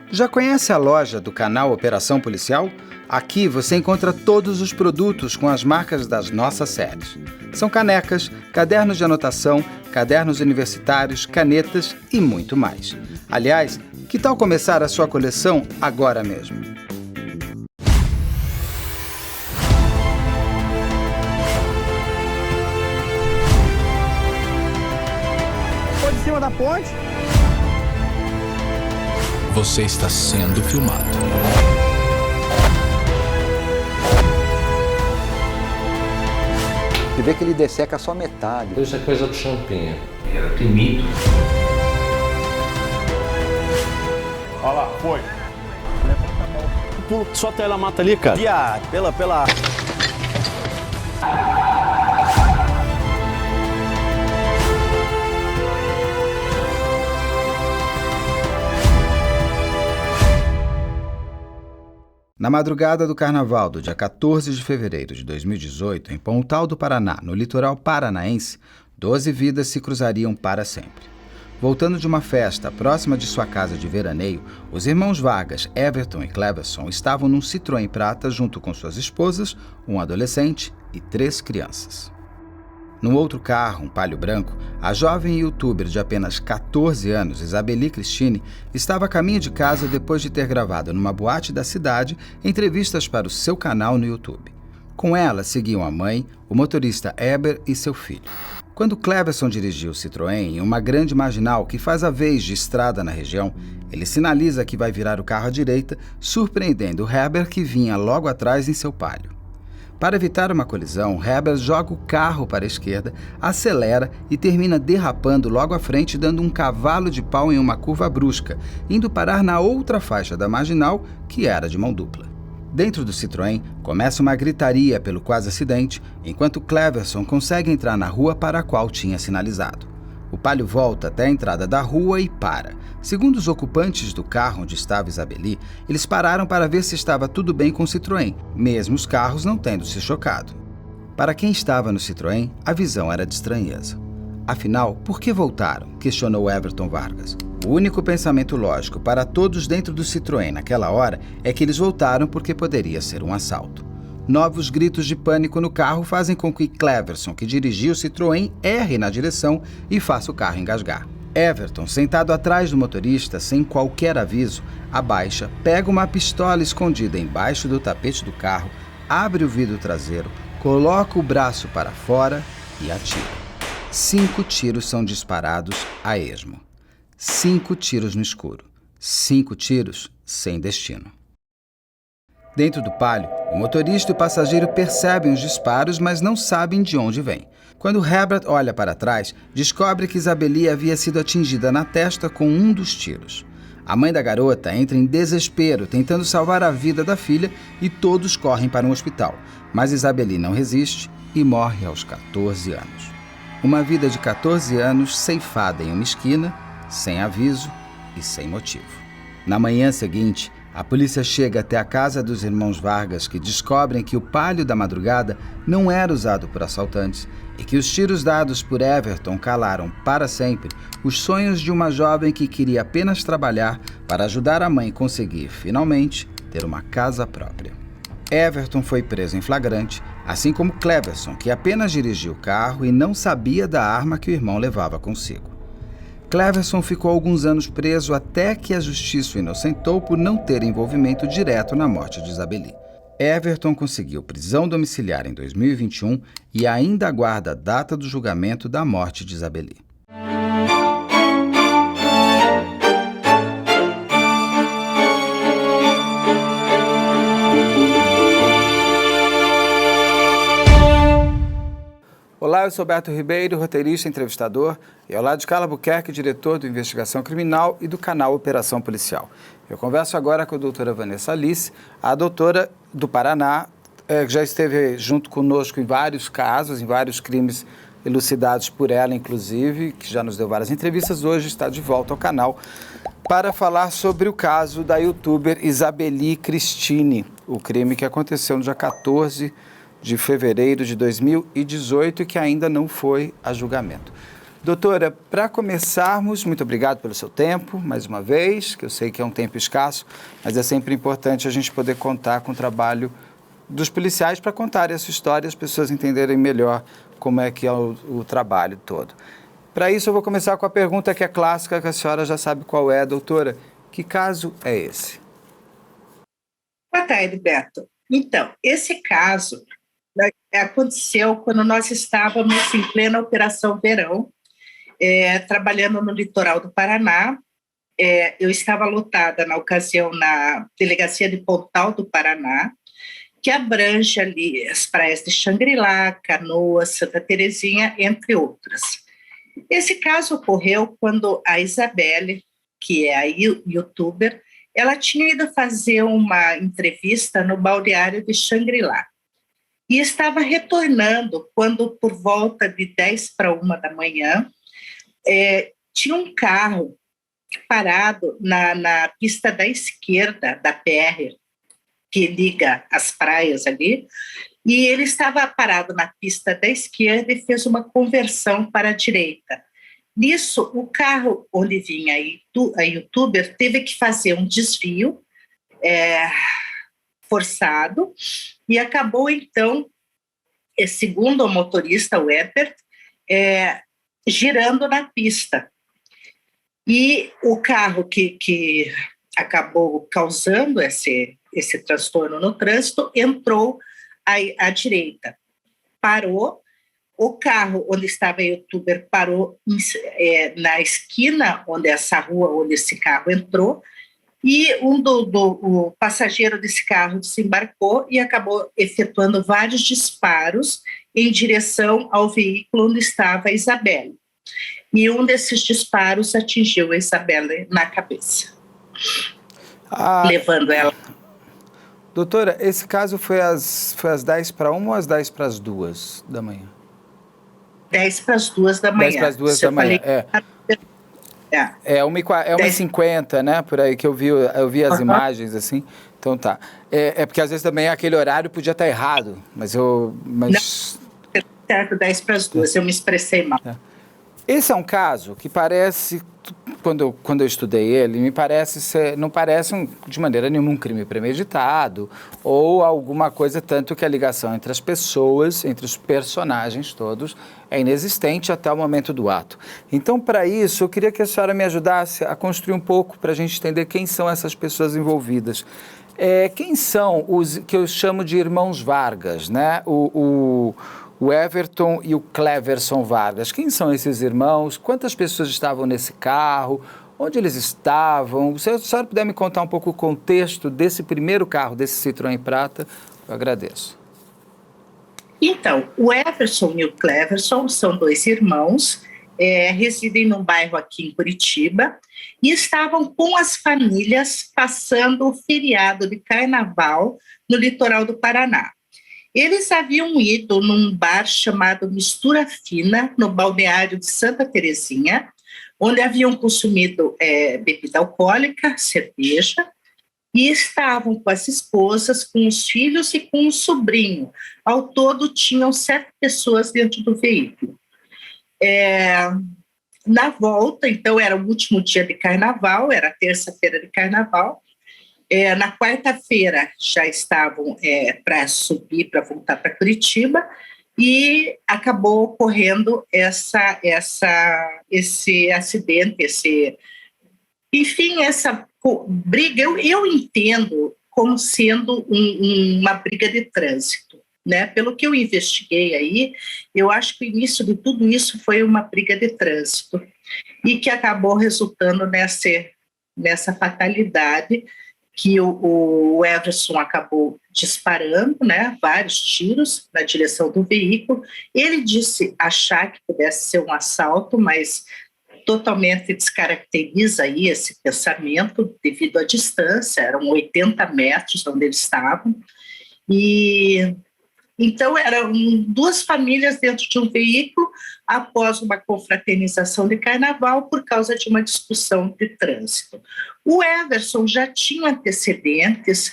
Já conhece a loja do canal Operação Policial? Aqui você encontra todos os produtos com as marcas das nossas séries. São canecas, cadernos de anotação, cadernos universitários, canetas e muito mais. Aliás, que tal começar a sua coleção agora mesmo? Foi de cima da ponte. Você está sendo filmado. Você vê que ele desseca só metade. Isso é coisa do Champinha. Era temido. Olha lá, foi. Pulo, só ela mata ali, cara. Viado, pela... Na madrugada do carnaval do dia 14 de fevereiro de 2018, em Pontal do Paraná, no litoral paranaense, 12 vidas se cruzariam para sempre. Voltando de uma festa próxima de sua casa de veraneio, os irmãos Vargas, Everton e Cleverson estavam num Citroën prata junto com suas esposas, um adolescente e 3 crianças. No outro carro, um Palio branco, a jovem youtuber de apenas 14 anos, Isabeli Cristine, estava a caminho de casa depois de ter gravado numa boate da cidade entrevistas para o seu canal no YouTube. Com ela seguiam a mãe, o motorista Eber e seu filho. Quando Cleverson dirigiu o Citroën em uma grande marginal que faz a vez de estrada na região, ele sinaliza que vai virar o carro à direita, surpreendendo Heber, que vinha logo atrás em seu Palio. Para evitar uma colisão, Heber joga o carro para a esquerda, acelera e termina derrapando logo à frente, dando um cavalo de pau em uma curva brusca, indo parar na outra faixa da marginal, que era de mão dupla. Dentro do Citroën, começa uma gritaria pelo quase acidente, enquanto Cleverson consegue entrar na rua para a qual tinha sinalizado. O Palio volta até a entrada da rua e para. Segundo os ocupantes do carro onde estava Isabeli, eles pararam para ver se estava tudo bem com o Citroën, mesmo os carros não tendo se chocado. Para quem estava no Citroën, a visão era de estranheza. Afinal, por que voltaram? Questionou Everton Vargas. O único pensamento lógico para todos dentro do Citroën naquela hora é que eles voltaram porque poderia ser um assalto. Novos gritos de pânico no carro fazem com que Cleverson, que dirigia o Citroën, erre na direção e faça o carro engasgar. Everton, sentado atrás do motorista, sem qualquer aviso, abaixa, pega uma pistola escondida embaixo do tapete do carro, abre o vidro traseiro, coloca o braço para fora e atira. 5 tiros são disparados a esmo. 5 tiros no escuro. 5 tiros sem destino. Dentro do Palio, o motorista e o passageiro percebem os disparos, mas não sabem de onde vêm. Quando Herbert olha para trás, descobre que Isabeli havia sido atingida na testa com um dos tiros. A mãe da garota entra em desespero, tentando salvar a vida da filha, e todos correm para um hospital. Mas Isabeli não resiste e morre aos 14 anos. Uma vida de 14 anos ceifada em uma esquina, sem aviso e sem motivo. Na manhã seguinte, a polícia chega até a casa dos irmãos Vargas, que descobrem que o Palio da madrugada não era usado por assaltantes e que os tiros dados por Everton calaram para sempre os sonhos de uma jovem que queria apenas trabalhar para ajudar a mãe a conseguir, finalmente, ter uma casa própria. Everton foi preso em flagrante, assim como Cleverson, que apenas dirigia o carro e não sabia da arma que o irmão levava consigo. Cleverson ficou alguns anos preso até que a justiça o inocentou por não ter envolvimento direto na morte de Isabeli. Everton conseguiu prisão domiciliar em 2021 e ainda aguarda a data do julgamento da morte de Isabeli. Olá, eu sou Beto Ribeiro, roteirista e entrevistador, e ao lado de Carla Buquerque, diretor do Investigação Criminal e do canal Operação Policial. Eu converso agora com a doutora Vanessa Alice, a doutora do Paraná, que já esteve junto conosco em vários casos, em vários crimes elucidados por ela, inclusive, que já nos deu várias entrevistas, hoje está de volta ao canal para falar sobre o caso da youtuber Isabeli Cristine, o crime que aconteceu no dia 14 de fevereiro de 2018 e que ainda não foi a julgamento. Doutora, para começarmos, muito obrigado pelo seu tempo, mais uma vez, que eu sei que é um tempo escasso, mas é sempre importante a gente poder contar com o trabalho dos policiais para contar essa história e as pessoas entenderem melhor como é que é o trabalho todo. Para isso, eu vou começar com a pergunta que é clássica, que a senhora já sabe qual é, doutora. Que caso é esse? Boa tarde, Beto. Então, esse caso, né, aconteceu quando nós estávamos em plena Operação Verão, trabalhando no litoral do Paraná. Eu estava lotada, na ocasião, na Delegacia de Pontal do Paraná, que abrange ali as praias de Xangri-Lá, Canoas, Santa Terezinha, entre outras. Esse caso ocorreu quando a Isabelle, que é a youtuber, ela tinha ido fazer uma entrevista no balneário de Xangri-Lá e estava retornando quando, por volta de 10 para 1 da manhã, tinha um carro parado na pista da esquerda da PR, que liga as praias ali, e ele estava parado na pista da esquerda e fez uma conversão para a direita. Nisso, o carro onde vinha a youtuber teve que fazer um desvio forçado e acabou, então, segundo o motorista, o Herbert, girando na pista. E o carro que acabou causando esse transtorno no trânsito entrou à direita, parou. O carro onde estava a youtuber parou na esquina onde essa rua, onde esse carro entrou, e o passageiro desse carro desembarcou e acabou efetuando vários disparos em direção ao veículo onde estava a Isabelle. E um desses disparos atingiu a Isabelle na cabeça, levando ela. Doutora, esse caso foi às 10 para 1 ou às 10 para as 2 da manhã? 10 para as 2 da manhã. 10 para as 2 da manhã, É 1h50, né? Por aí que eu vi as imagens, assim. Então tá. Porque às vezes também aquele horário podia estar errado, mas Não, certo, 10 para as 2, eu me expressei mal. Esse é um caso que parece, quando eu estudei ele, não parece de maneira nenhuma um crime premeditado ou alguma coisa, tanto que a ligação entre as pessoas, entre os personagens todos, é inexistente até o momento do ato. Então, para isso, eu queria que a senhora me ajudasse a construir um pouco para a gente entender quem são essas pessoas envolvidas. Quem são os que eu chamo de irmãos Vargas, né? O Everton e o Cleverson Vargas. Quem são esses irmãos? Quantas pessoas estavam nesse carro? Onde eles estavam? Se a senhora puder me contar um pouco o contexto desse primeiro carro, desse Citroën Prata, eu agradeço. Então, o Everson e o Cleverson são 2 irmãos, residem num bairro aqui em Curitiba e estavam com as famílias passando o feriado de carnaval no litoral do Paraná. Eles haviam ido num bar chamado Mistura Fina, no balneário de Santa Terezinha, onde haviam consumido bebida alcoólica, cerveja, e estavam com as esposas, com os filhos e com um sobrinho. Ao todo, tinham 7 pessoas dentro do veículo. Na volta, então, era o último dia de carnaval, era terça-feira de carnaval. Na quarta-feira já estavam para subir, para voltar para Curitiba, e acabou ocorrendo esse acidente, essa briga. Eu entendo como sendo uma briga de trânsito, né? Pelo que eu investiguei aí, eu acho que o início de tudo isso foi uma briga de trânsito e que acabou resultando nessa fatalidade, que o Everson acabou disparando, né, vários tiros na direção do veículo. Ele disse achar que pudesse ser um assalto, mas totalmente descaracteriza aí esse pensamento devido à distância, eram 80 metros onde eles estavam. E então eram 2 famílias dentro de um veículo após uma confraternização de carnaval por causa de uma discussão de trânsito. O Everson já tinha antecedentes,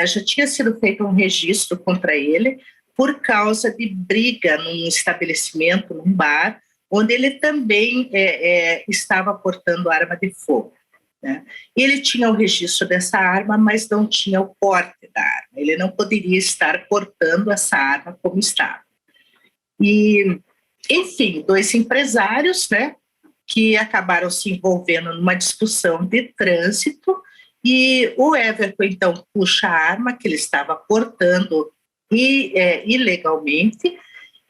já tinha sido feito um registro contra ele por causa de briga num estabelecimento, num bar, onde ele também estava portando arma de fogo, né? Ele tinha o registro dessa arma, mas não tinha o porte da arma. Ele não poderia estar portando essa arma como estava. E, enfim, 2 empresários, né, que acabaram se envolvendo numa discussão de trânsito, e o Everton, então, puxa a arma que ele estava portando ilegalmente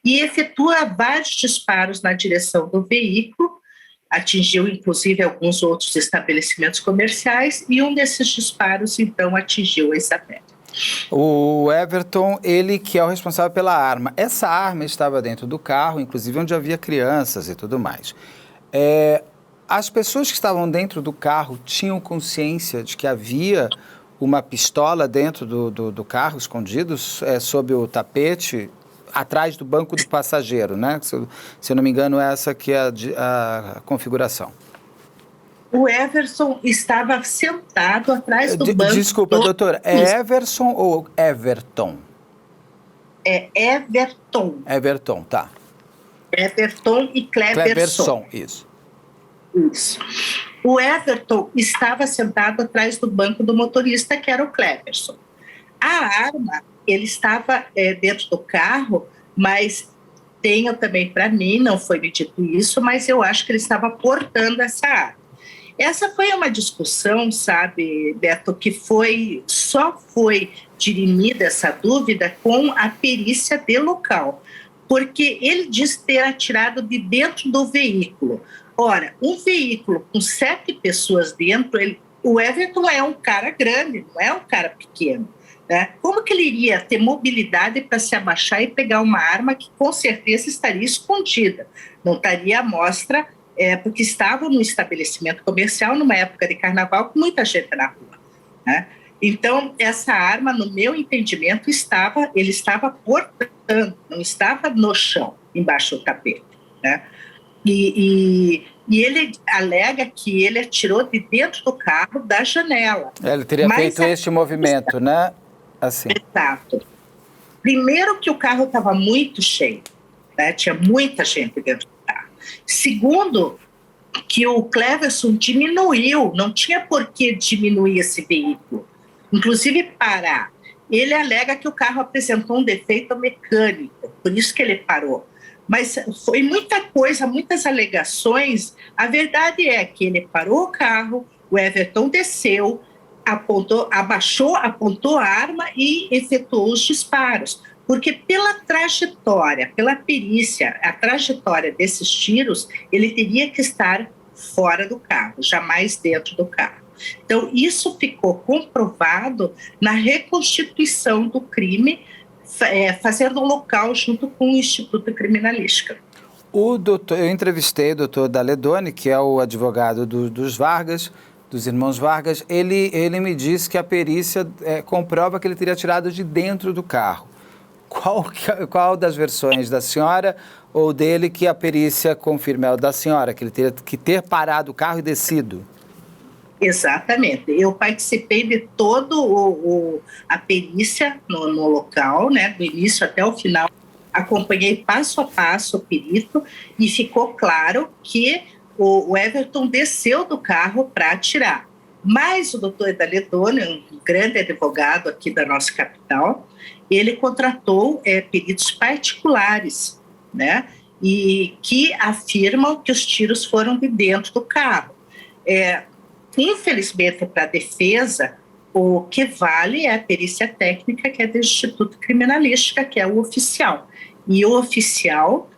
e efetua vários disparos na direção do veículo, atingiu, inclusive, alguns outros estabelecimentos comerciais, e um desses disparos, então, atingiu a Isabela. O Everton, ele que é o responsável pela arma. Essa arma estava dentro do carro, inclusive onde havia crianças e tudo mais. As pessoas que estavam dentro do carro tinham consciência de que havia uma pistola dentro do carro, escondidos sob o tapete, atrás do banco do passageiro, né? Se eu não me engano, essa que é a configuração. O Everson estava sentado atrás do banco. Desculpa, doutora, é Everson ou Everton? É Everton. Everton, tá. Everton e Cleverson. Isso. Isso. O Everton estava sentado atrás do banco do motorista, que era o Cleverson. A arma, ele estava dentro do carro, mas tenho também para mim, não foi me dito isso, mas eu acho que ele estava portando essa arma. Essa foi uma discussão, sabe, Beto, que só foi dirimida essa dúvida com a perícia de local, porque ele disse ter atirado de dentro do veículo. Ora, um veículo com 7 pessoas dentro, o Everton é um cara grande, não é um cara pequeno, né? Como que ele iria ter mobilidade para se abaixar e pegar uma arma que com certeza estaria escondida, não estaria à mostra, porque estava no estabelecimento comercial numa época de carnaval com muita gente na rua, né? Então, essa arma, no meu entendimento, ele estava portando, não estava no chão, embaixo do tapete, né? E ele alega que ele atirou de dentro do carro, da janela. Ele teria feito este movimento, né? Assim. Exato. Primeiro que o carro estava muito cheio, né? Tinha muita gente dentro do carro. Segundo, que o Cleverson diminuiu, não tinha por que diminuir esse veículo, inclusive parar. Ele alega que o carro apresentou um defeito mecânico, por isso que ele parou. Mas foi muita coisa, muitas alegações. A verdade é que ele parou o carro, o Everton desceu, abaixou, apontou a arma e efetuou os disparos. Porque pela trajetória, pela perícia, a trajetória desses tiros, ele teria que estar fora do carro, jamais dentro do carro. Então, isso ficou comprovado na reconstituição do crime, fazendo um local junto com o Instituto Criminalística. Eu entrevistei o doutor Daledoni, que é o advogado dos Vargas, dos irmãos Vargas. Ele me disse que a perícia comprova que ele teria tirado de dentro do carro. Qual das versões da senhora ou dele que a perícia confirma? É o da senhora, que ele teria que ter parado o carro e descido? Exatamente. Eu participei de toda a perícia no local, né, do início até o final. Acompanhei passo a passo o perito e ficou claro que o Everton desceu do carro para atirar. Mas o doutor Daledoni, um grande advogado aqui da nossa capital, ele contratou peritos particulares, né, e que afirmam que os tiros foram de dentro do carro. Infelizmente, para a defesa, o que vale é a perícia técnica, que é do Instituto Criminalística, que é o oficial. E o oficial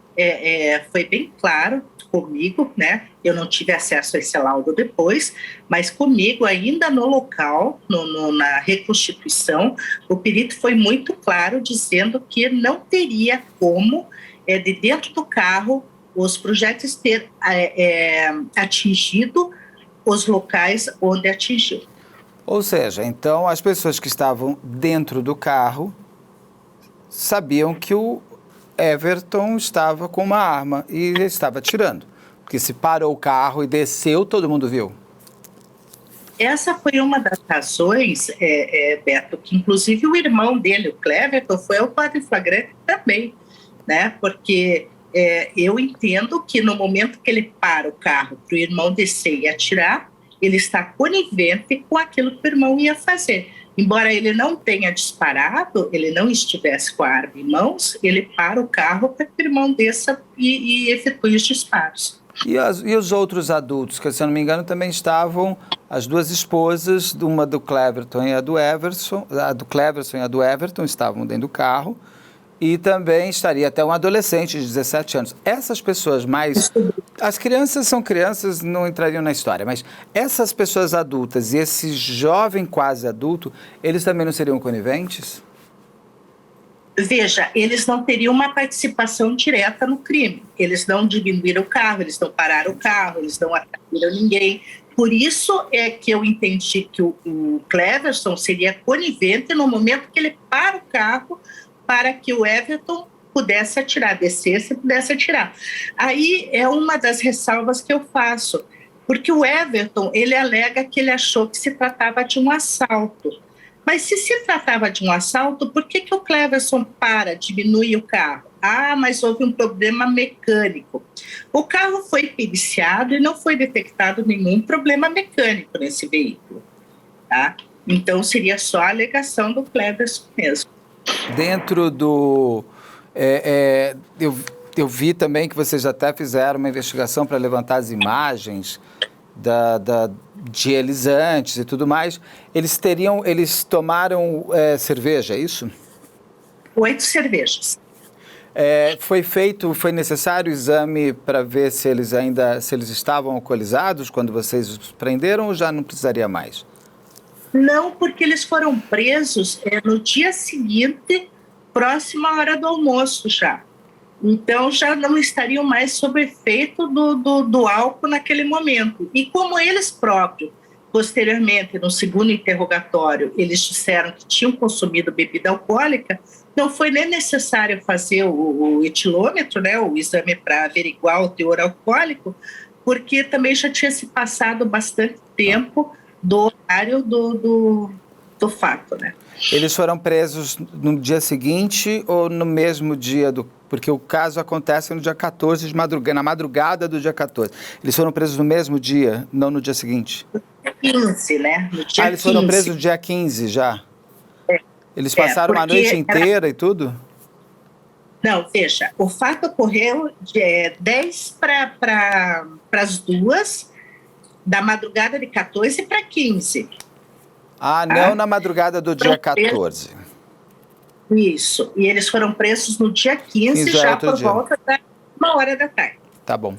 foi bem claro comigo, né? Eu não tive acesso a esse laudo depois, mas comigo, ainda no local, na reconstituição, o perito foi muito claro dizendo que não teria como, de dentro do carro, os projéteis ter atingido os locais onde atingiu. Ou seja, então as pessoas que estavam dentro do carro sabiam que o Everton estava com uma arma e estava atirando. Porque se parou o carro e desceu, todo mundo viu. Essa foi uma das razões, Beto, que inclusive o irmão dele, o Cleverton, foi autuado em flagrante também, né? Porque eu entendo que no momento que ele para o carro para o irmão descer e atirar, ele está conivente com aquilo que o irmão ia fazer. Embora ele não tenha disparado, ele não estivesse com a arma em mãos, ele para o carro para que o irmão desça e efetue os disparos. E os outros adultos, que se eu não me engano também estavam as duas esposas, uma do Cleverton e a do Everson, a do Cleverson e a do Everton estavam dentro do carro, e também estaria até um adolescente de 17 anos. Essas pessoas mais... As crianças são crianças, não entrariam na história, mas essas pessoas adultas e esse jovem quase adulto, eles também não seriam coniventes? Veja, eles não teriam uma participação direta no crime. Eles não diminuíram o carro, eles não pararam o carro, eles não atacaram ninguém. Por isso é que eu entendi que o Cleverson seria conivente no momento que ele para o carro para que o Everton pudesse atirar, descesse e pudesse atirar. Aí é uma das ressalvas que eu faço, porque o Everton, ele alega que ele achou que se tratava de um assalto. Mas se tratava de um assalto, por que o Cleverson diminui o carro? Ah, mas houve um problema mecânico. O carro foi periciado e não foi detectado nenhum problema mecânico nesse veículo, tá? Então seria só a alegação do Cleverson mesmo. Dentro do... eu vi também que vocês até fizeram uma investigação para levantar as imagens de eles antes e tudo mais. Eles tomaram cerveja, é isso? 8 cervejas. Foi necessário o exame para ver se eles estavam alcoolizados quando vocês os prenderam, ou já não precisaria mais? Não, porque eles foram presos no dia seguinte, próximo à hora do almoço já. Então, já não estariam mais sob efeito do álcool naquele momento. E como eles próprios, posteriormente, no segundo interrogatório, eles disseram que tinham consumido bebida alcoólica, não foi nem necessário fazer o etilômetro, né, o exame para averiguar o teor alcoólico, porque também já tinha se passado bastante tempo do horário do fato, né? Eles foram presos no dia seguinte ou no mesmo dia porque o caso acontece no dia 14 na madrugada do dia 14. Eles foram presos no mesmo dia, não no dia seguinte? 15, né? No dia eles foram presos no dia 15 já? Eles passaram a noite inteira e tudo? Não, veja, o fato ocorreu de 10 para as 2 da madrugada de 14 para 15. Ah, não na madrugada do dia 14. Isso, e eles foram presos no dia 15 já por volta da 1h da tarde. Tá bom.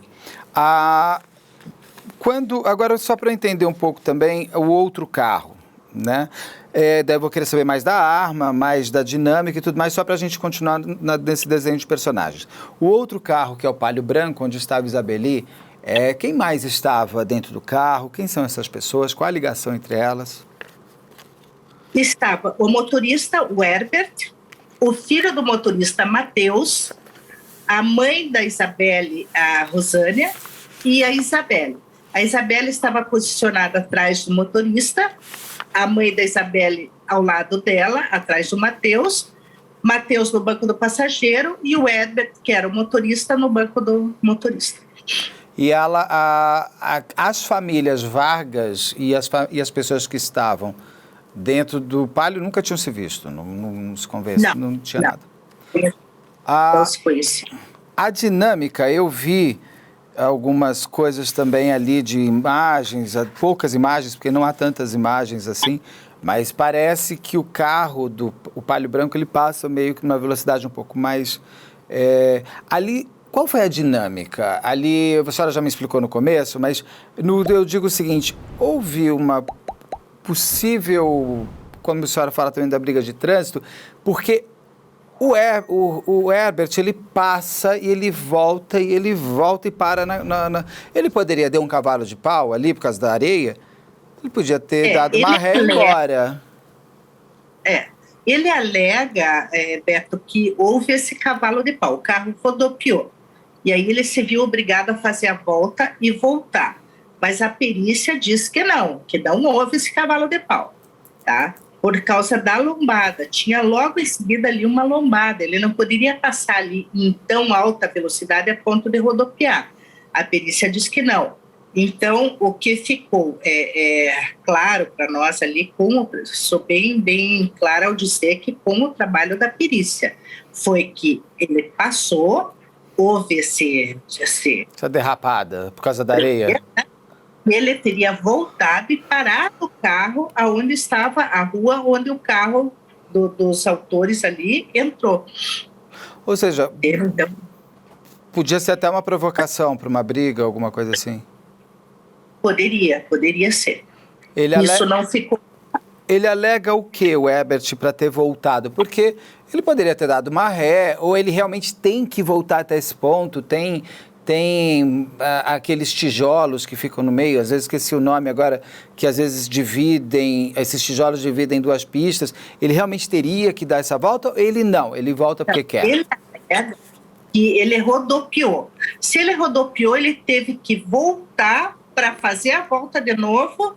Agora, só para eu entender um pouco também, o outro carro, né? Daí eu vou querer saber mais da arma, mais da dinâmica e tudo mais, só para a gente continuar nesse desenho de personagens. O outro carro, que é o Palio Branco, onde estava Isabeli, quem mais estava dentro do carro? Quem são essas pessoas? Qual a ligação entre elas? Estava o motorista, o Herbert, o filho do motorista, Matheus, a mãe da Isabeli, a Rosânia, e a Isabeli. A Isabeli estava posicionada atrás do motorista, a mãe da Isabeli ao lado dela, atrás do Matheus no banco do passageiro e o Herbert, que era o motorista, no banco do motorista. E as famílias Vargas e as pessoas que estavam dentro do Palio nunca tinham se visto, não se conversa, não tinha nada. A dinâmica, eu vi algumas coisas também ali de imagens, poucas imagens, porque não há tantas imagens assim, mas parece que o carro o Palio Branco, ele passa meio que numa velocidade um pouco mais... ali, qual foi a dinâmica? Ali, a senhora já me explicou no começo, mas eu digo o seguinte, houve uma possível, como a senhora fala também da briga de trânsito, porque o Herbert, ele passa e ele volta e para Ele poderia dar um cavalo de pau ali por causa da areia? Ele podia ter dado uma ré embora. Ele alega, Beto, que houve esse cavalo de pau, o carro rodopiou. E aí ele se viu obrigado a fazer a volta e voltar. Mas a perícia diz que não houve esse cavalo de pau, tá? por causa da lombada. Tinha logo em seguida ali uma lombada, ele não poderia passar ali em tão alta velocidade a ponto de rodopiar. A perícia diz que não. Então, o que ficou claro para nós ali, sou bem clara ao dizer que com o trabalho da perícia, foi que ele passou, houve essa derrapada por causa da areia. Ele teria voltado e parado o carro aonde estava a rua onde o carro dos autores ali entrou. Ou seja, Então, podia ser até uma provocação para uma briga, alguma coisa assim. Poderia ser. Isso não ficou. Ele alega o que, o Herbert, para ter voltado? Porque ele poderia ter dado uma ré, ou ele realmente tem que voltar até esse ponto, tem aqueles tijolos que ficam no meio, às vezes esqueci o nome agora, que às vezes esses tijolos dividem duas pistas. Ele realmente teria que dar essa volta ou ele não? Ele volta porque quer? Ele rodopiou. Se ele rodopiou, ele teve que voltar para fazer a volta de novo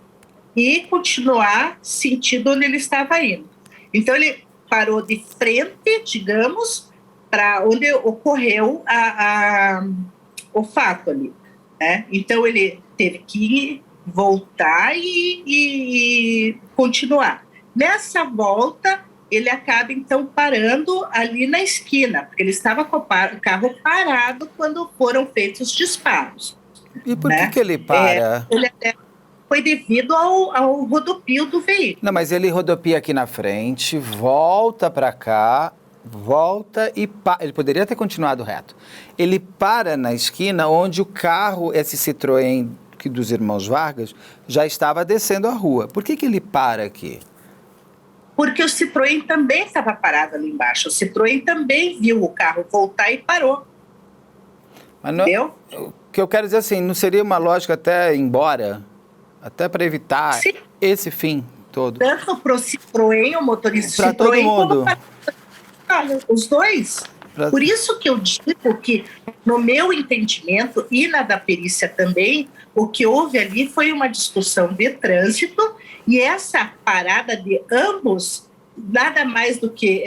e continuar sentido onde ele estava indo. Então, ele parou de frente, digamos, para onde ocorreu o fato ali, né? Então, ele teve que voltar e continuar. Nessa volta, ele acaba, então, parando ali na esquina, porque ele estava com o carro parado quando foram feitos os disparos. E por que ele para? Foi devido ao rodopio do veículo. Não, mas ele rodopia aqui na frente, volta para cá, volta e ele poderia ter continuado reto. Ele para na esquina onde o carro, esse Citroën dos irmãos Vargas, já estava descendo a rua. Por que ele para aqui? Porque o Citroën também estava parado ali embaixo. O Citroën também viu o carro voltar e parou. Mas não, entendeu? O que eu quero dizer assim, não seria uma lógica até ir embora? Até para evitar Sim. esse fim todo? Tanto para o Citroën, o motorista para todo mundo. Os dois. Por isso que eu digo que, no meu entendimento, e na da perícia também, o que houve ali foi uma discussão de trânsito, e essa parada de ambos, nada mais do que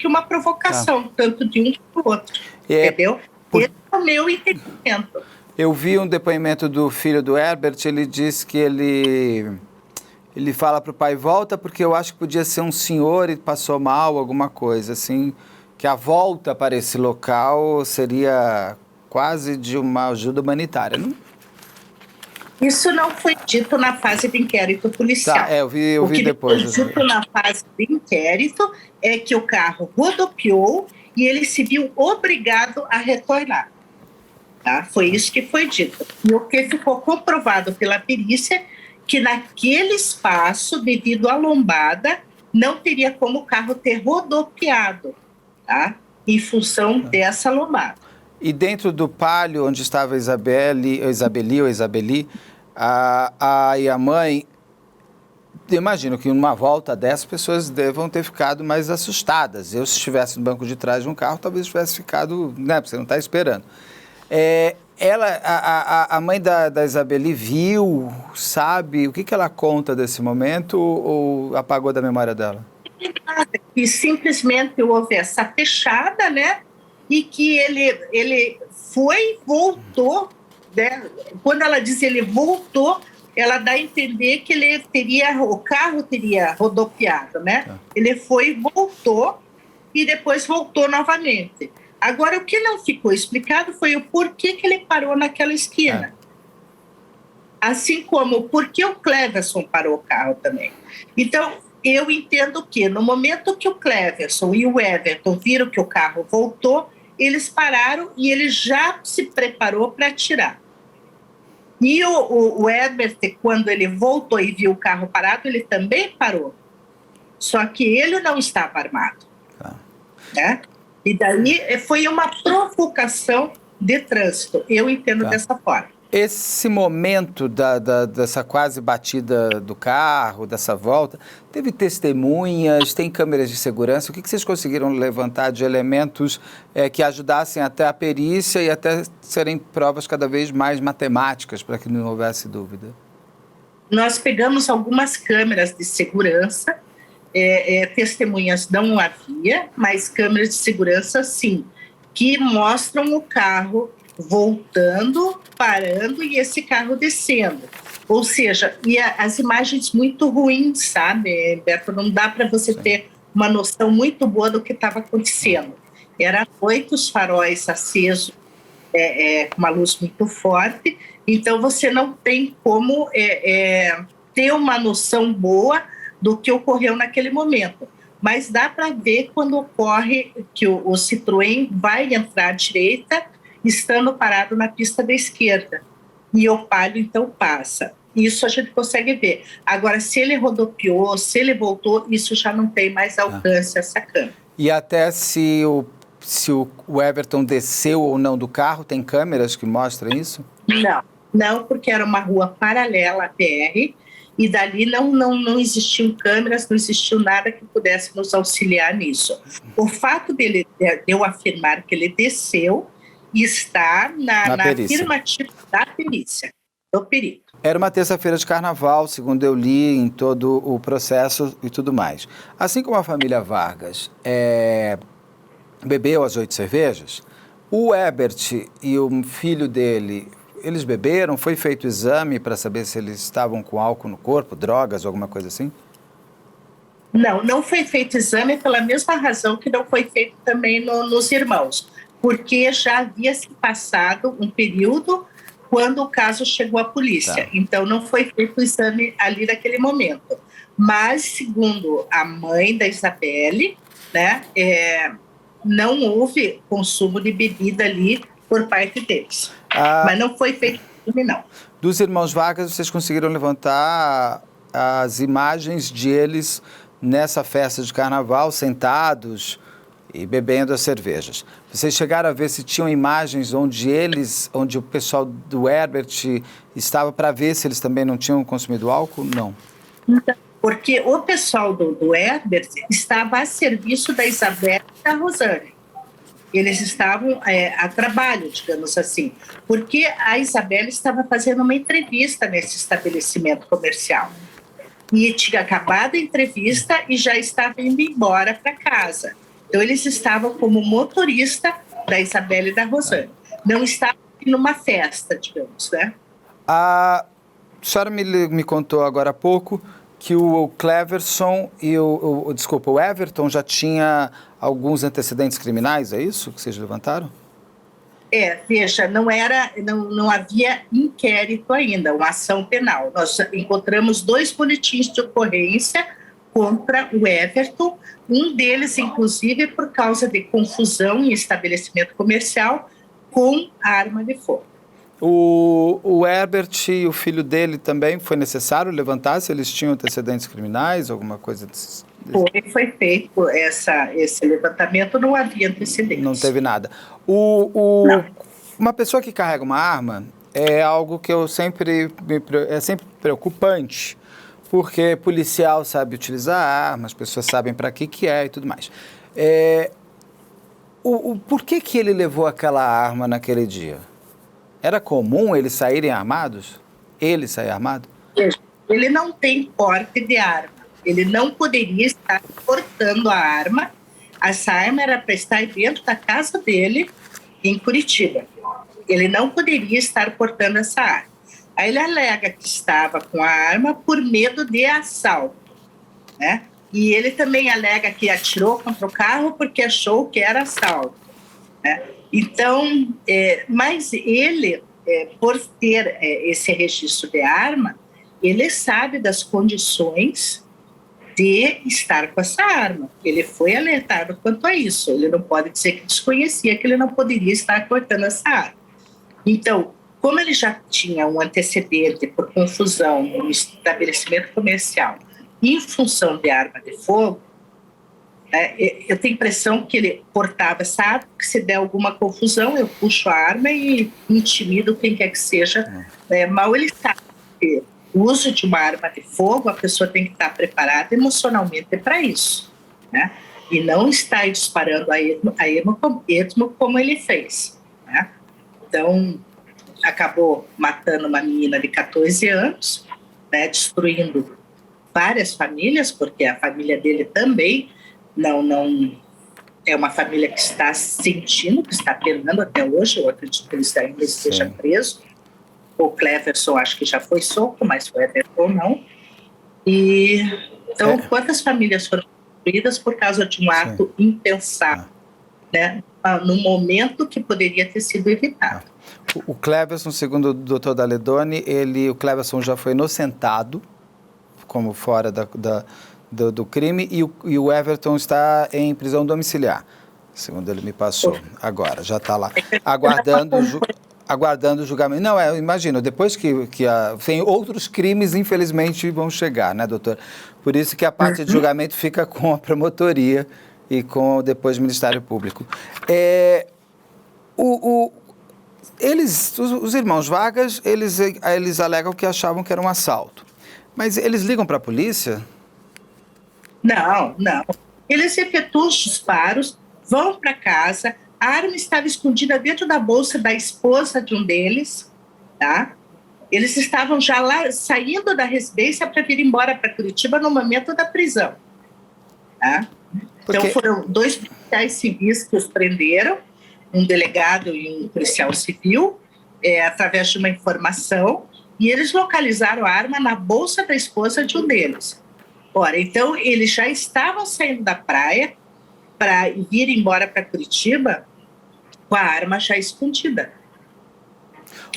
uma provocação, tanto de um para o outro, entendeu? Esse é o meu entendimento. Eu vi um depoimento do filho do Herbert, ele diz que ele fala para o pai, volta porque eu acho que podia ser um senhor e passou mal, alguma coisa, assim, que a volta para esse local seria quase de uma ajuda humanitária, não? Isso não foi dito na fase de inquérito policial. Tá, eu vi depois. O que foi dito na fase de inquérito é que o carro rodopiou e ele se viu obrigado a retornar. Tá? Foi isso que foi dito. E o que ficou comprovado pela perícia, que naquele espaço, devido à lombada, não teria como o carro ter rodopiado, tá? Em função dessa lombada. E dentro do palio onde estava a Isabeli, e a mãe, imagino que numa volta dessas pessoas devam ter ficado mais assustadas. Eu, se estivesse no banco de trás de um carro, talvez tivesse ficado, né, porque você não está esperando. A mãe da Isabeli viu, sabe, o que ela conta desse momento ou apagou da memória dela? E simplesmente houve essa fechada, né? E que ele voltou, né? Quando ela diz ele voltou, ela dá a entender que o carro teria rodopiado, né? Ele voltou e depois voltou novamente. Agora, o que não ficou explicado foi o porquê que ele parou naquela esquina. Assim como o porquê o Cleverson parou o carro também. Então, eu entendo que no momento que o Cleverson e o Everton viram que o carro voltou, eles pararam e ele já se preparou para atirar. E o Herbert, quando ele voltou e viu o carro parado, ele também parou. Só que ele não estava armado. Né? E daí foi uma provocação de trânsito. Eu entendo dessa forma. Esse momento dessa quase batida do carro, dessa volta, teve testemunhas, tem câmeras de segurança? O que vocês conseguiram levantar de elementos que ajudassem até a perícia e até serem provas cada vez mais matemáticas, para que não houvesse dúvida? Nós pegamos algumas câmeras de segurança testemunhas não havia, mas câmeras de segurança sim, que mostram o carro voltando, parando e esse carro descendo. Ou seja, as imagens muito ruins, sabe, Beto? Não dá para você ter uma noção muito boa do que estava acontecendo. Era à noite, os faróis acesos, com uma luz muito forte, então você não tem como ter uma noção boa do que ocorreu naquele momento. Mas dá para ver quando ocorre que o Citroën vai entrar à direita, estando parado na pista da esquerda. E o Palio, então, passa. Isso a gente consegue ver. Agora, se ele rodopiou, se ele voltou, isso já não tem mais alcance, essa câmera. E até se o Everton desceu ou não do carro, tem câmeras que mostram isso? Não, porque era uma rua paralela à PR, e dali não existiam câmeras, não existiu nada que pudesse nos auxiliar nisso. O fato de eu afirmar que ele desceu está na afirmativa da perícia, do perito. Era uma terça-feira de carnaval, segundo eu li em todo o processo e tudo mais. Assim como a família Vargas bebeu as 8 cervejas, o Herbert e o filho dele, eles beberam? Foi feito exame para saber se eles estavam com álcool no corpo, drogas ou alguma coisa assim? Não foi feito exame pela mesma razão que não foi feito também nos irmãos, porque já havia se passado um período quando o caso chegou à polícia. Tá. Então, não foi feito o exame ali naquele momento. Mas, segundo a mãe da Isabelle, né, não houve consumo de bebida ali por parte deles. Mas não foi feito exame, não. Dos irmãos Vargas, vocês conseguiram levantar as imagens de eles nessa festa de carnaval, sentados e bebendo as cervejas. Vocês chegaram a ver se tinham imagens onde o pessoal do Herbert estava para ver se eles também não tinham consumido álcool? Não. Porque o pessoal do Herbert estava a serviço da Isabelle e da Rosane. Eles estavam a trabalho, digamos assim, porque a Isabelle estava fazendo uma entrevista nesse estabelecimento comercial. E tinha acabado a entrevista e já estava indo embora para casa. Então, eles estavam como motorista da Isabelle e da Rosane. Não estavam numa festa, digamos, né? A senhora me contou agora há pouco que o Cleverson e o Everton já tinha alguns antecedentes criminais, é isso que vocês levantaram? Veja, não havia inquérito ainda, uma ação penal. Nós encontramos 2 boletins de ocorrência contra o Everton, um deles, inclusive, por causa de confusão em estabelecimento comercial com arma de fogo. O Herbert e o filho dele também foi necessário levantar se eles tinham antecedentes criminais, alguma coisa desse? Foi feito esse levantamento, não havia antecedentes. Não teve nada. Uma pessoa que carrega uma arma é algo que é sempre preocupante, porque policial sabe utilizar armas, as pessoas sabem para que é e tudo mais. Por que ele levou aquela arma naquele dia? Era comum eles saírem armados? Ele sair armado? Ele não tem porte de arma. Ele não poderia estar portando a arma. Essa arma era para estar dentro da casa dele, em Curitiba. Ele não poderia estar portando essa arma. Aí ele alega que estava com a arma por medo de assalto, né? E ele também alega que atirou contra o carro porque achou que era assalto, né? Então, mas ele, por ter esse registro de arma, ele sabe das condições de estar com essa arma. Ele foi alertado quanto a isso. Ele não pode dizer que desconhecia que ele não poderia estar portando essa arma. Então, como ele já tinha um antecedente por confusão no estabelecimento comercial em função de arma de fogo, eu tenho a impressão que ele portava essa arma, que se der alguma confusão, eu puxo a arma e intimido quem quer que seja. Mal ele sabe que o uso de uma arma de fogo, a pessoa tem que estar preparada emocionalmente para isso, né? E não estar disparando a esmo como ele fez, né? Então, acabou matando uma menina de 14 anos, né, destruindo várias famílias, porque a família dele também não é uma família que está sentindo, que está penando até hoje. Eu acredito que ele ainda esteja preso. O Cleverson acho que já foi solto, mas o Everton não. E então, quantas famílias foram destruídas por causa de um ato impensado, né? No momento que poderia ter sido evitado. O Cleverson, segundo o doutor Daledoni, o Cleverson já foi inocentado, como fora do crime, e o Everton está em prisão domiciliar, segundo ele me passou. Agora, já está lá, aguardando o julgamento. Não, eu imagino, depois que tem outros crimes, infelizmente, vão chegar, né, doutor? Por isso que a parte de julgamento fica com a promotoria e com depois o Ministério Público. Os irmãos Vargas, eles alegam que achavam que era um assalto. Mas eles ligam para a polícia? Não. Eles efetuam os disparos, vão para casa, a arma estava escondida dentro da bolsa da esposa de um deles, tá? Eles estavam já lá, saindo da residência para vir embora para Curitiba no momento da prisão, tá? Então foram 2 policiais civis que os prenderam, um delegado e um policial civil, através de uma informação, e eles localizaram a arma na bolsa da esposa de um deles. Ora, então eles já estavam saindo da praia para vir embora para Curitiba com a arma já escondida,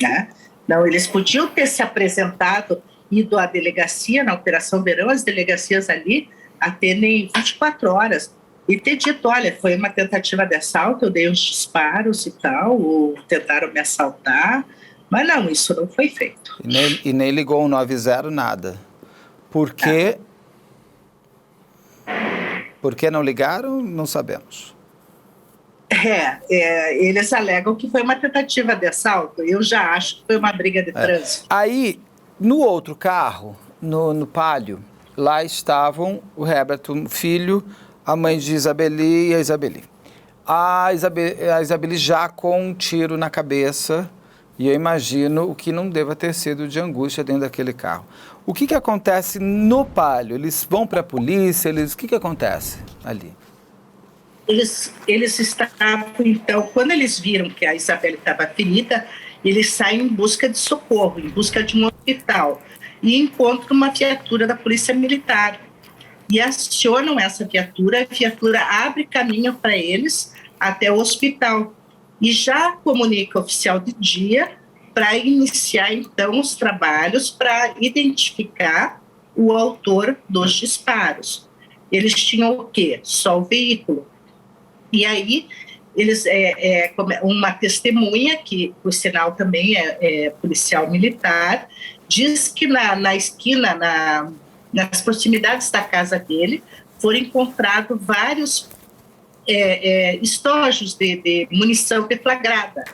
né? Não, eles podiam ter se apresentado, ido à delegacia, na Operação Verão, as delegacias ali atendem 24 horas, e ter dito, olha, foi uma tentativa de assalto, eu dei uns disparos e tal, ou tentaram me assaltar, mas não, isso não foi feito. E nem ligou 190, nada. Por quê? Por que não ligaram? Não sabemos. Eles alegam que foi uma tentativa de assalto. Eu já acho que foi uma briga de trânsito. Aí, no outro carro, no Palio, lá estavam o Heberton, filho, a mãe de Isabeli e a Isabeli. A Isabeli já com um tiro na cabeça, e eu imagino o que não deva ter sido de angústia dentro daquele carro. O que acontece no Palio? Eles vão para a polícia? O que acontece ali? Eles estavam, então, quando eles viram que a Isabeli estava ferida, eles saem em busca de socorro, em busca de um hospital, e encontram uma viatura da Polícia Militar. E acionam essa viatura, a viatura abre caminho para eles até o hospital. E já comunica o oficial de dia para iniciar, então, os trabalhos para identificar o autor dos disparos. Eles tinham o quê? Só o veículo. E aí, eles, uma testemunha, que por sinal também é policial militar, diz que na esquina, nas proximidades da casa dele, foram encontrados vários estojos de munição deflagrada.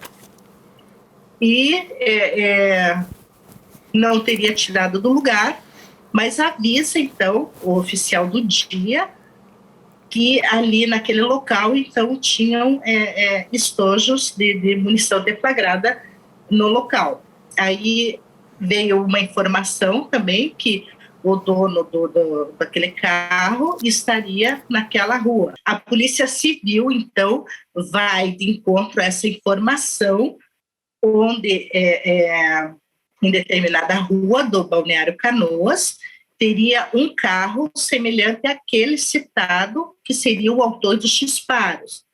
E não teria tirado do lugar, mas avisa, então, o oficial do dia que ali naquele local, então, tinham estojos de munição deflagrada no local. Aí veio uma informação também que o dono daquele carro estaria naquela rua. A Polícia Civil, então, vai de encontro a essa informação, onde, em determinada rua do Balneário Canoas, teria um carro semelhante àquele citado, que seria o autor dos disparos.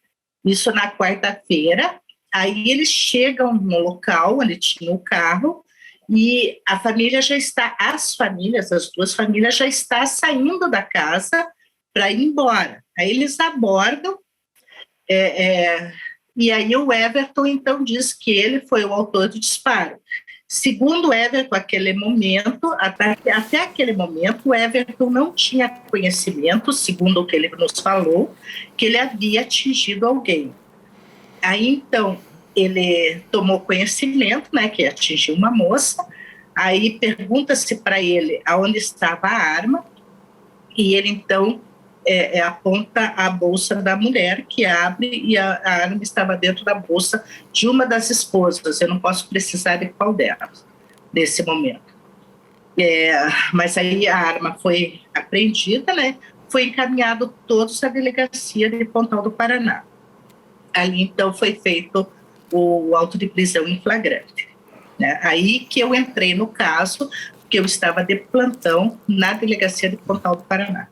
Isso na quarta-feira. Aí eles chegam no local onde tinha o carro, e a família já está, as duas famílias já estão saindo da casa para ir embora. Aí eles abordam, e aí o Everton, então, diz que ele foi o autor do disparo. Segundo o Everton, aquele momento, até aquele momento, o Everton não tinha conhecimento, segundo o que ele nos falou, que ele havia atingido alguém. Aí, então, ele tomou conhecimento, né, que atingiu uma moça, aí pergunta-se para ele aonde estava a arma, e ele, então, aponta a bolsa da mulher, que abre, e a arma estava dentro da bolsa de uma das esposas. Eu não posso precisar de qual delas, nesse momento. Mas aí a arma foi apreendida, né? Foi encaminhado todos à delegacia de Pontal do Paraná. Ali, então, foi feito o auto de prisão em flagrante, né? Aí que eu entrei no caso, porque eu estava de plantão na delegacia de Pontal do Paraná.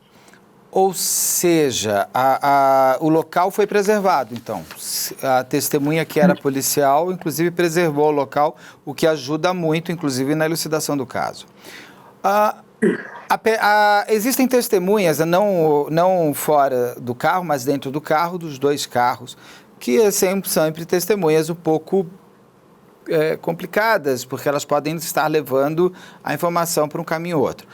Ou seja, o local foi preservado, então. A testemunha que era policial, inclusive, preservou o local, o que ajuda muito, inclusive, na elucidação do caso. Existem testemunhas, não fora do carro, mas dentro do carro, dos dois carros, que são sempre testemunhas um pouco complicadas, porque elas podem estar levando a informação para um caminho ou outro.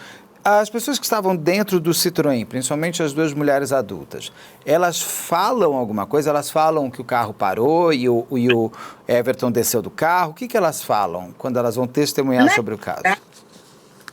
As pessoas que estavam dentro do Citroën, principalmente as duas mulheres adultas, elas falam alguma coisa? Elas falam que o carro parou e o Everton desceu do carro? O que elas falam quando elas vão testemunhar sobre o caso?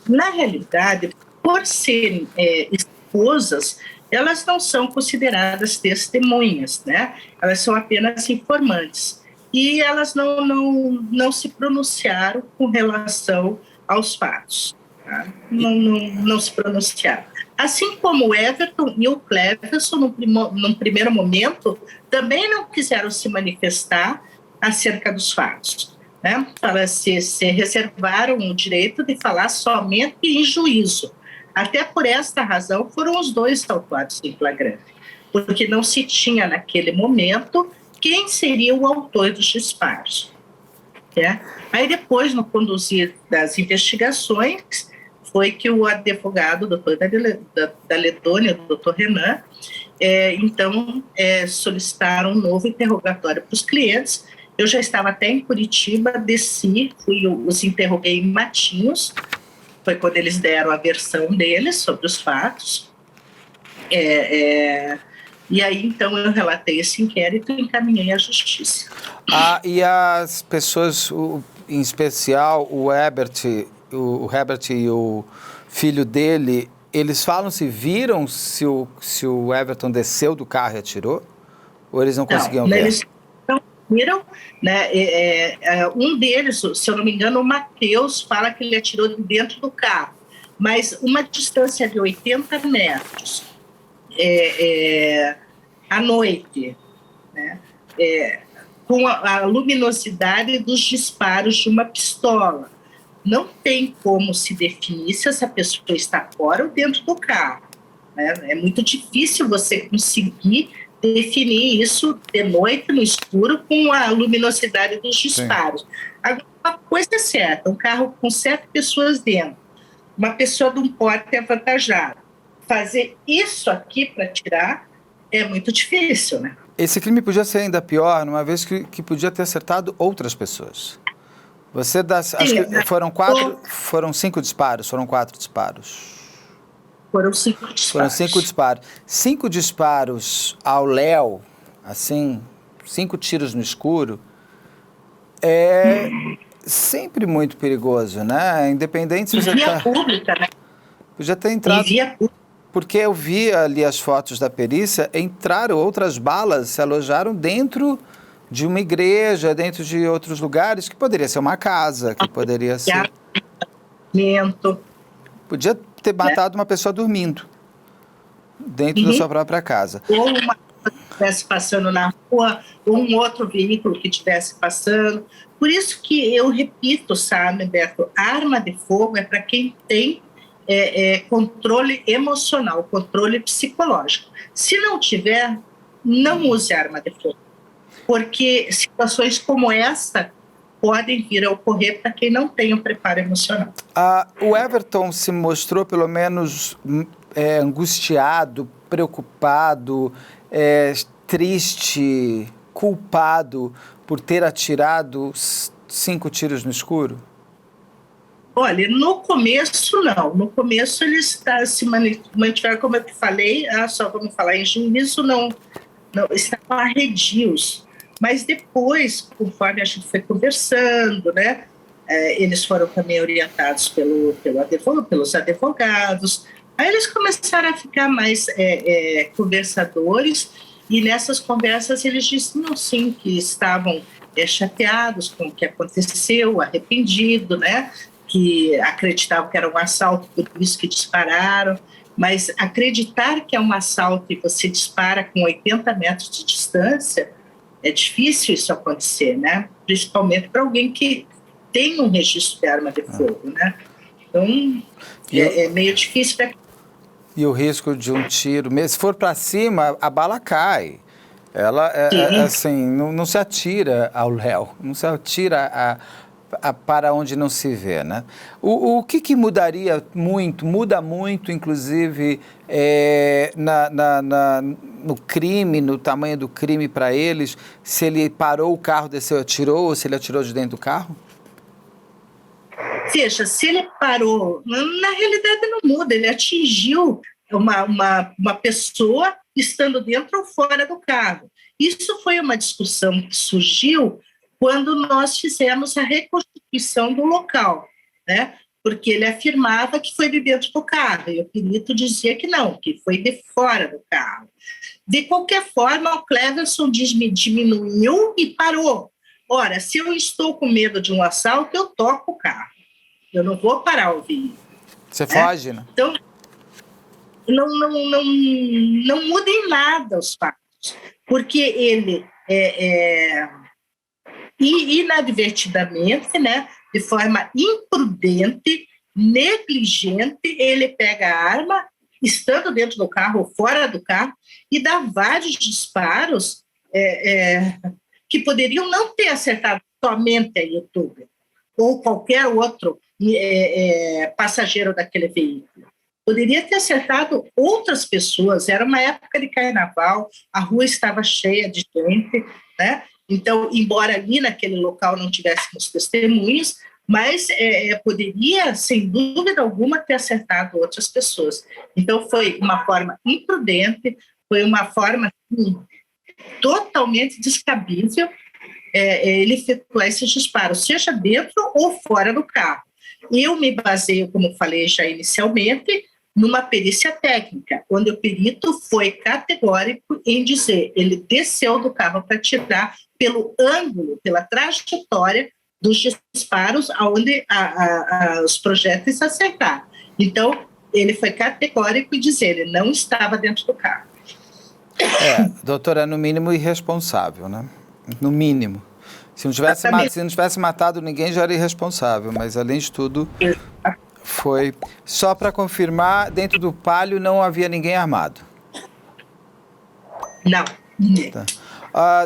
Na realidade, por serem esposas, elas não são consideradas testemunhas, né? Elas são apenas informantes. E elas não se pronunciaram com relação aos fatos. Tá? Não se pronunciaram. Assim como o Everton e o Cleverson, num primeiro momento, também não quiseram se manifestar acerca dos fatos, né? Se reservaram o direito de falar somente em juízo. Até por esta razão foram os dois autuados em flagrante, porque não se tinha naquele momento quem seria o autor dos disparos. Né? Aí depois, no conduzir das investigações, foi que o advogado, o doutor Daledônia, o doutor Renan, solicitaram um novo interrogatório para os clientes. Eu já estava até em Curitiba, desci, os interroguei em Matinhos, foi quando eles deram a versão deles sobre os fatos. E aí, então, eu relatei esse inquérito e encaminhei à justiça. E as pessoas, em especial o Herbert e o filho dele, eles falam se viram se o Everton desceu do carro e atirou? Ou eles não conseguiam ver? Eles não viram, né? Um deles, se eu não me engano, o Matheus, fala que ele atirou de dentro do carro, mas uma distância de 80 metros à noite, né? Com a luminosidade dos disparos de uma pistola. Não tem como se definir se essa pessoa está fora ou dentro do carro, né? É muito difícil você conseguir definir isso de noite, no escuro, com a luminosidade dos disparos. Sim. Agora, uma coisa é certa, um carro com 7 pessoas dentro, uma pessoa de um porte avantajado, fazer isso aqui para tirar é muito difícil, né? Esse crime podia ser ainda pior, uma vez que podia ter acertado outras pessoas. Acho que foram 5 disparos, foram 4 disparos. Foram 5 disparos. Foram 5 disparos. 5 disparos ao léu, assim, 5 tiros no escuro, é sempre muito perigoso, né? Independente se você via pública, né? Podia ter entrado. Via pública. Porque eu vi ali as fotos da perícia, entraram outras balas, se alojaram dentro de uma igreja, dentro de outros lugares, que poderia ser uma casa, que poderia ser... Podia ter matado uma pessoa dormindo dentro da sua própria casa. Ou uma pessoa que estivesse passando na rua, ou um outro veículo que estivesse passando. Por isso que eu repito, sabe, Beto, arma de fogo é para quem tem controle emocional, controle psicológico. Se não tiver, não use arma de fogo. Porque situações como essa podem vir a ocorrer para quem não tem o preparo emocional. O Everton se mostrou, pelo menos, angustiado, preocupado, triste, culpado por ter atirado 5 tiros no escuro? Olha, no começo não. No começo eles se mantiveram, como eu te falei, só vamos falar em juízo, não estavam arredios. Mas depois, conforme a gente foi conversando, né, eles foram também orientados pelos advogados, aí eles começaram a ficar mais conversadores, e nessas conversas eles diziam sim que estavam chateados com o que aconteceu, arrependido, né, que acreditavam que era um assalto, por isso que dispararam, mas acreditar que é um assalto e você dispara com 80 metros de distância, é difícil isso acontecer, né? Principalmente para alguém que tem um registro de arma de fogo, né? Então, é meio difícil. E o risco de um tiro, mesmo se for para cima, a bala cai. Ela, assim, não se atira ao léu, não se atira para onde não se vê, né? O que mudaria muito, muda muito, inclusive, no crime, no tamanho do crime para eles, se ele parou o carro, desceu, atirou, ou se ele atirou de dentro do carro? Veja, se ele parou, na realidade não muda, ele atingiu uma pessoa estando dentro ou fora do carro. Isso foi uma discussão que surgiu quando nós fizemos a reconstituição do local, né? Porque ele afirmava que foi de dentro do carro, e o perito dizia que não, que foi de fora do carro. De qualquer forma, o Cleverson diminuiu e parou. Ora, se eu estou com medo de um assalto, eu toco o carro. Eu não vou parar o veículo. Você foge, né? Então, não muda em nada os fatos, porque ele inadvertidamente, né, de forma imprudente, negligente, ele pega a arma, estando dentro do carro ou fora do carro, e dá vários disparos que poderiam não ter acertado somente a youtuber ou qualquer outro passageiro daquele veículo. Poderia ter acertado outras pessoas, era uma época de carnaval, a rua estava cheia de gente, né? Então, embora ali naquele local não tivéssemos testemunhas, mas poderia, sem dúvida alguma, ter acertado outras pessoas. Então, foi uma forma imprudente, foi uma forma totalmente descabível ele efetuar esses disparos, seja dentro ou fora do carro. Eu me baseio, como falei já inicialmente, numa perícia técnica, onde o perito foi categórico em dizer ele desceu do carro para atirar pelo ângulo, pela trajetória dos disparos, onde os projéteis acertaram. Então, ele foi categórico em dizer ele não estava dentro do carro. Doutora, no mínimo irresponsável, né? No mínimo. Se não tivesse matado ninguém, já era irresponsável, mas além de tudo, foi... Só para confirmar, dentro do Palio não havia ninguém armado? Não, ninguém. Tá.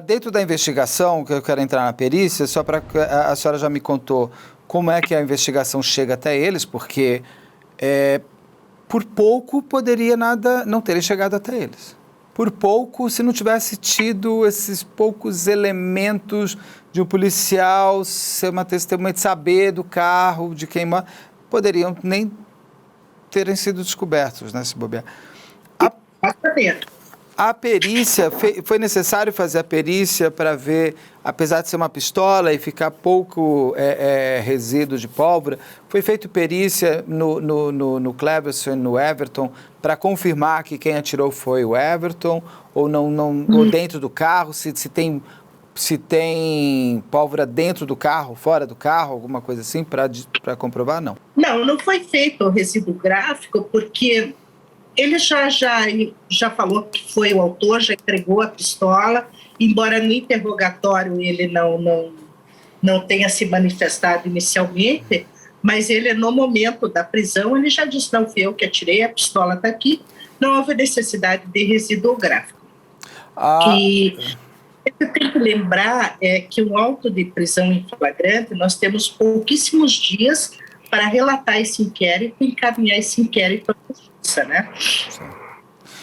Dentro da investigação, que eu quero entrar na perícia, só para a senhora já me contou como é que a investigação chega até eles, porque por pouco poderia nada não terem chegado até eles. Por pouco, se não tivesse tido esses poucos elementos de um policial ser uma testemunha, de saber do carro, de quem poderiam nem terem sido descobertos, né, se bobear. A perícia, foi necessário fazer a perícia para ver, apesar de ser uma pistola e ficar pouco resíduo de pólvora, foi feita perícia no Cleverson e no Everton para confirmar que quem atirou foi o Everton, ou ou dentro do carro, se tem pólvora dentro do carro, fora do carro, alguma coisa assim, para comprovar, não? Não foi feito o resíduo gráfico, porque ele já falou que foi o autor, já entregou a pistola, embora no interrogatório ele não tenha se manifestado inicialmente, mas ele, no momento da prisão, ele já disse, não fui eu que atirei, a pistola está aqui, não houve necessidade de resíduo gráfico. E eu tenho que lembrar que um auto de prisão em flagrante, nós temos pouquíssimos dias para relatar esse inquérito e encaminhar esse inquérito à justiça, né?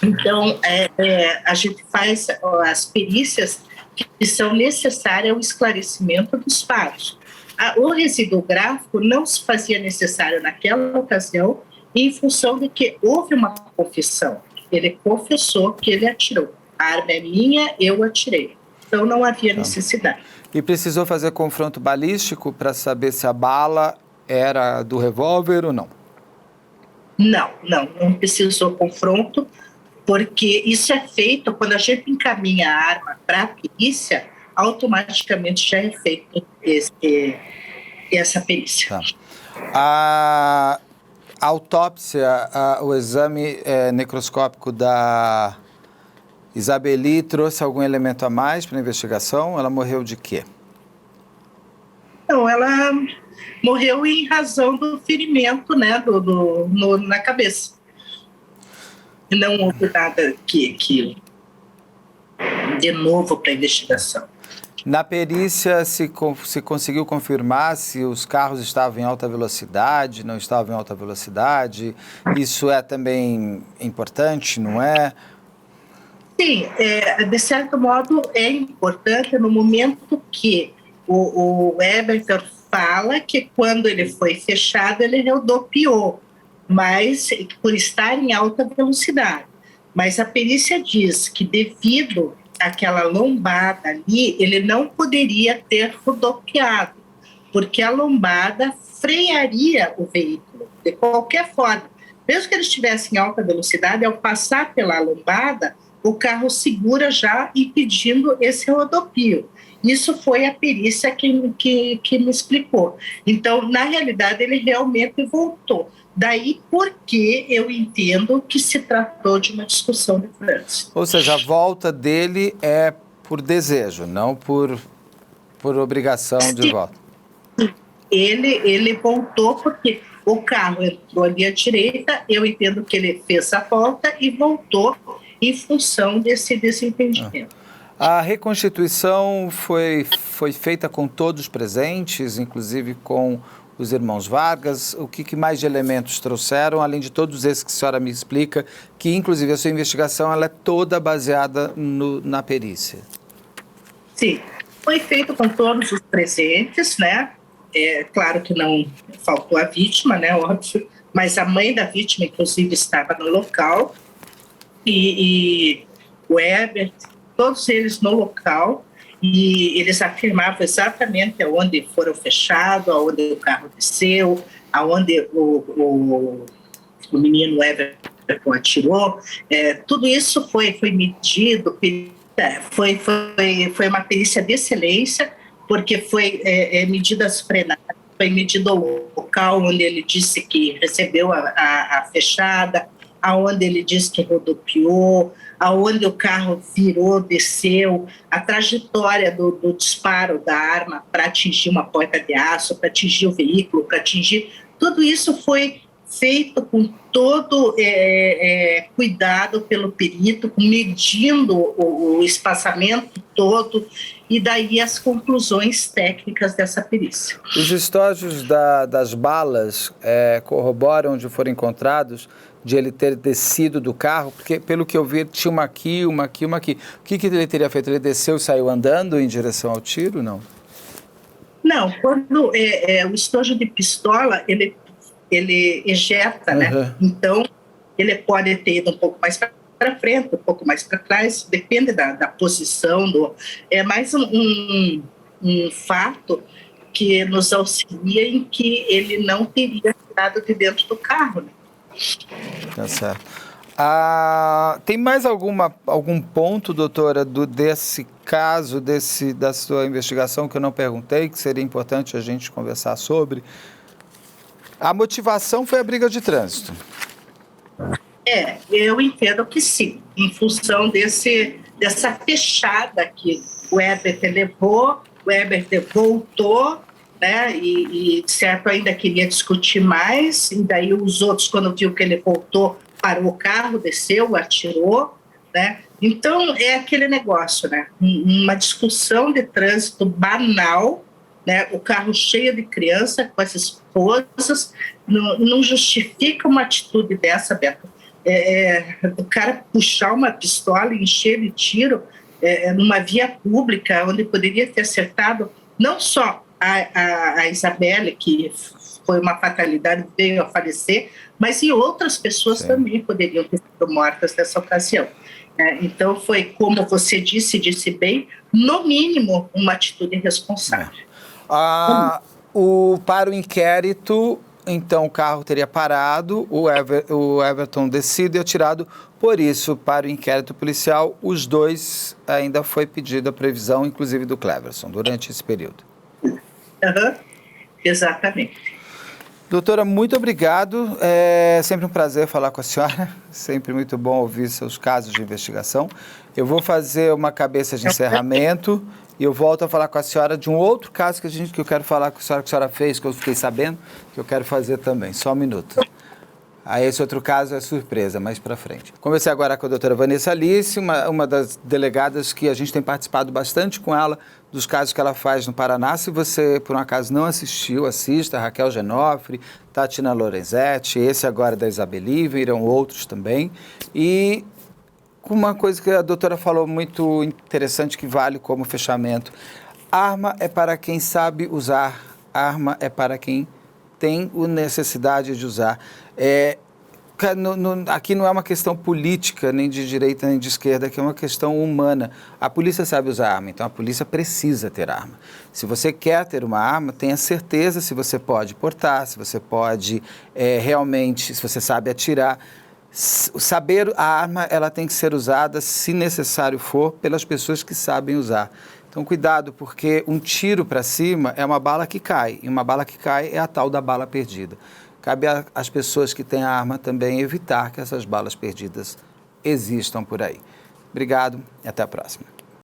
Então, a gente faz as perícias que são necessárias ao esclarecimento dos fatos. O resíduo gráfico não se fazia necessário naquela ocasião em função de que houve uma confissão. Ele confessou que ele atirou. A arma é minha, eu atirei. Então, não havia necessidade. E precisou fazer confronto balístico para saber se a bala era do revólver ou não? Não precisou confronto, porque isso é feito quando a gente encaminha a arma para a perícia, automaticamente já é feito essa perícia. A autópsia, o exame necroscópico da Isabeli trouxe algum elemento a mais para a investigação? Ela morreu de quê? Não, ela morreu em razão do ferimento, né, na cabeça. Não houve nada que de novo para a investigação. Na perícia, se conseguiu confirmar se os carros estavam em alta velocidade, não estavam em alta velocidade? Isso é também importante, não é? Sim, de certo modo é importante no momento que o Eberton fala que quando ele foi fechado ele rodopiou, mas por estar em alta velocidade. Mas a perícia diz que devido àquela lombada ali, ele não poderia ter rodopiado, porque a lombada frearia o veículo, de qualquer forma. Mesmo que ele estivesse em alta velocidade, ao passar pela lombada, o carro segura já impedindo esse rodopio. Isso foi a perícia que me explicou. Então, na realidade, ele realmente voltou. Daí porque eu entendo que se tratou de uma discussão de trânsito. Ou seja, a volta dele é por desejo, não por obrigação de volta. Ele voltou porque o carro entrou ali à direita, eu entendo que ele fez a volta e voltou em função desse desentendimento. A reconstituição foi feita com todos presentes, inclusive com os irmãos Vargas. O que mais de elementos trouxeram, além de todos esses que a senhora me explica, que inclusive a sua investigação ela é toda baseada na perícia? Sim, foi feito com todos os presentes, né? Claro que não faltou a vítima, né? Óbvio, mas a mãe da vítima, inclusive, estava no local e o Herbert, todos eles no local. E eles afirmavam exatamente aonde foram fechados, aonde o carro desceu, aonde o menino Everton atirou. Tudo isso foi medido, foi uma perícia de excelência, porque foi medida as frenagens, foi medido o local onde ele disse que recebeu a fechada, aonde ele disse que rodopiou, aonde o carro virou, desceu, a trajetória do disparo da arma para atingir uma porta de aço, para atingir o veículo, para atingir... Tudo isso foi feito com todo cuidado pelo perito, medindo o espaçamento todo, e daí as conclusões técnicas dessa perícia. Os estojos das balas corroboram onde foram encontrados de ele ter descido do carro, porque pelo que eu vi tinha uma aqui, uma aqui, uma aqui. O que ele teria feito? Ele desceu e saiu andando em direção ao tiro, não? Não, quando o estojo de pistola, ele ejeta, né? Então, ele pode ter ido um pouco mais para frente, um pouco mais para trás, depende da posição. É mais um fato que nos auxilia em que ele não teria tirado de dentro do carro, né? Tá certo. Tem mais algum ponto, doutora, desse caso, da sua investigação que eu não perguntei, que seria importante a gente conversar sobre? A motivação foi a briga de trânsito. Eu entendo que sim, em função dessa fechada que o Herbert levou, o Herbert voltou, né, e de certo ainda queria discutir mais, e daí os outros, quando viu que ele voltou, parou o carro, desceu, atirou, né? Então é aquele negócio, né? Uma discussão de trânsito banal, né? O carro cheio de criança com as esposas, não justifica uma atitude dessa, Beto. O cara puxar uma pistola e encher de tiro numa via pública, onde poderia ter acertado não só a Isabelle, que foi uma fatalidade, veio a falecer, mas e outras pessoas também poderiam ter sido mortas nessa ocasião. Então foi, como você disse bem, no mínimo uma atitude irresponsável. Para o inquérito, então o carro teria parado, o Everton descido e atirado, por isso, para o inquérito policial, os dois ainda foi pedida a previsão, inclusive do Cleverson, durante esse período. Exatamente. Doutora, muito obrigado. É sempre um prazer falar com a senhora. Sempre muito bom ouvir seus casos de investigação. Eu vou fazer uma cabeça de encerramento e eu volto a falar com a senhora de um outro caso que eu quero falar com a senhora fez, que eu fiquei sabendo, que eu quero fazer também. Só um minuto. Aí esse outro caso é surpresa, mais para frente. Conversei agora com a doutora Vanessa Alice, uma das delegadas que a gente tem participado bastante com ela, dos casos que ela faz no Paraná. Se você, por um acaso, não assistiu, assista. Raquel Genofre, Tatiana Lorenzetti, esse agora da Isabeli, virão outros também. E uma coisa que a doutora falou muito interessante, que vale como fechamento. Arma é para quem sabe usar, arma é para quem tem necessidade de usar. Aqui não é uma questão política, nem de direita nem de esquerda, aqui é uma questão humana. A polícia sabe usar arma, então a polícia precisa ter arma. Se você quer ter uma arma, tenha certeza se você pode portar, se você pode realmente, se você sabe atirar. Saber a arma, ela tem que ser usada, se necessário for, pelas pessoas que sabem usar. Então, cuidado, porque um tiro para cima é uma bala que cai, e uma bala que cai é a tal da bala perdida. Cabe às pessoas que têm a arma também evitar que essas balas perdidas existam por aí. Obrigado e até a próxima.